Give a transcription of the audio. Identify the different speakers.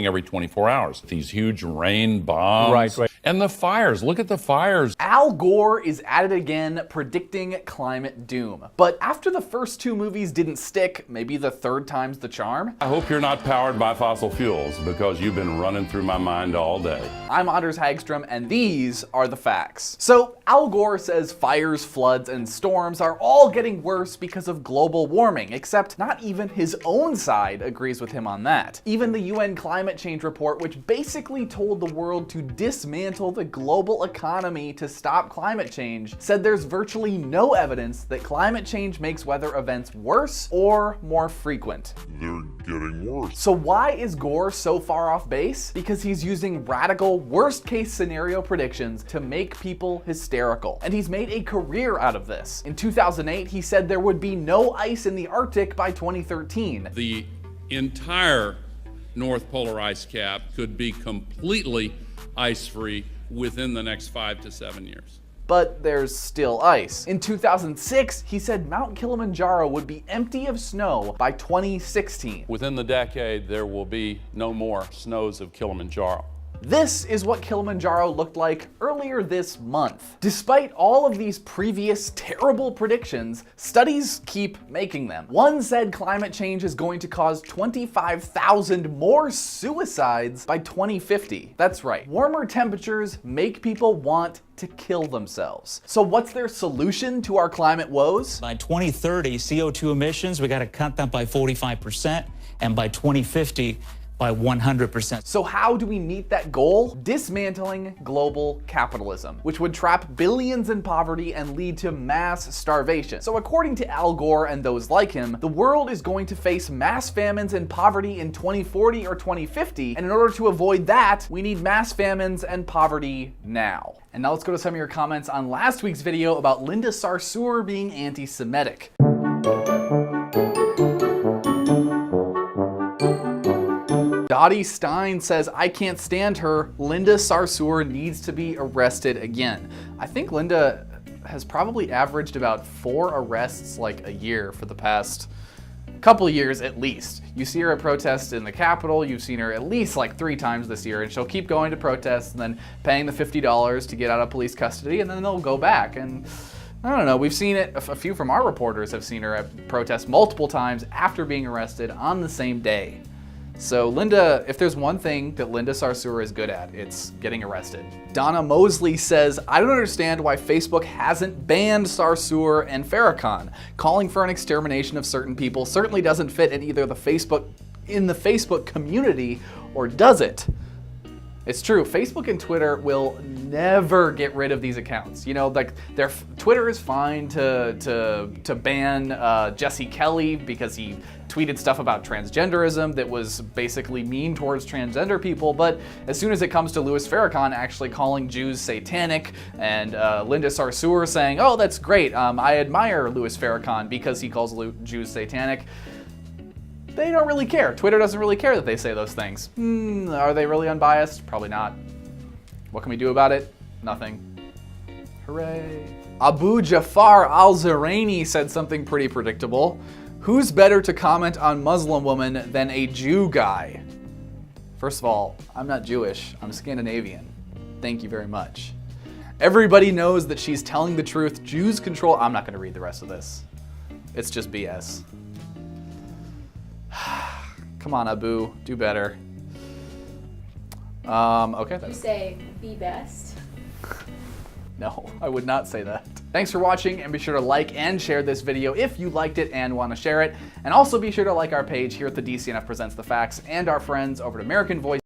Speaker 1: every 24 hours. These huge rain bombs.
Speaker 2: Right.
Speaker 1: And the fires. Look at the fires.
Speaker 3: Al Gore is at it again, predicting climate doom. But after the first two movies didn't stick, maybe the third time's the charm?
Speaker 1: I hope you're not powered by fossil fuels, because you've been running through my mind all day.
Speaker 3: I'm Anders Hagstrom, and these are the facts. So, Al Gore says fires, floods, and storms are all getting worse because of global warming, except not even his own side agrees with him on that. Even the UN Climate Change Report, which basically told the world to dismantle the global economy to stop climate change, said there's virtually no evidence that climate change makes weather events worse or more frequent.
Speaker 4: They're getting worse.
Speaker 3: So why is Gore so far off base? Because he's using radical worst-case scenario predictions to make people hysterical. And he's made a career out of this. In 2008, he said there would be no ice in the Arctic by 2013.
Speaker 5: The entire North Polar ice cap could be completely ice-free within the next 5 to 7 years.
Speaker 3: But there's still ice. In 2006, he said Mount Kilimanjaro would be empty of snow by 2016.
Speaker 1: Within the decade, there will be no more snows of Kilimanjaro.
Speaker 3: This is what Kilimanjaro looked like earlier this month. Despite all of these previous terrible predictions, studies keep making them. One said climate change is going to cause 25,000 more suicides by 2050. That's right, warmer temperatures make people want to kill themselves. So what's their solution to our climate woes?
Speaker 6: By 2030, CO2 emissions, we got to cut them by 45%, and by 2050, by 100%.
Speaker 3: So how do we meet that goal? Dismantling global capitalism, which would trap billions in poverty and lead to mass starvation. So according to Al Gore and those like him, the world is going to face mass famines and poverty in 2040 or 2050, and in order to avoid that, we need mass famines and poverty now. And now let's go to some of your comments on last week's video about Linda Sarsour being anti-Semitic. Dottie Stein says, I can't stand her. Linda Sarsour needs to be arrested again. I think Linda has probably averaged about 4 arrests like a year for the past couple years at least. You see her at protests in the Capitol, you've seen her at least like 3 times this year, and she'll keep going to protests and then paying the $50 to get out of police custody, and then they'll go back. And I don't know, we've seen it, a few from our reporters have seen her at protests multiple times after being arrested on the same day. So Linda, if there's one thing that Linda Sarsour is good at, it's getting arrested. Donna Mosley says, I don't understand why Facebook hasn't banned Sarsour and Farrakhan. Calling for an extermination of certain people certainly doesn't fit in either the Facebook community, or does it? It's true, Facebook and Twitter will never get rid of these accounts. You know, like Twitter is fine to ban Jesse Kelly because he tweeted stuff about transgenderism that was basically mean towards transgender people, but as soon as it comes to Louis Farrakhan actually calling Jews satanic and Linda Sarsour saying, oh, that's great, I admire Louis Farrakhan because he calls Jews satanic, they don't really care. Twitter doesn't really care that they say those things. Are they really unbiased? Probably not. What can we do about it? Nothing. Hooray. Abu Jafar al-Ziraini said something pretty predictable. Who's better to comment on Muslim woman than a Jew guy? First of all, I'm not Jewish, I'm Scandinavian. Thank you very much. Everybody knows that she's telling the truth. Jews control, I'm not gonna read the rest of this. It's just BS. Come on, Abu, do better. Okay.
Speaker 7: You say be best.
Speaker 3: No, I would not say that. Thanks for watching, and be sure to like and share this video if you liked it and want to share it. And also be sure to like our page here at the DCNF Presents the Facts and our friends over at American Voice.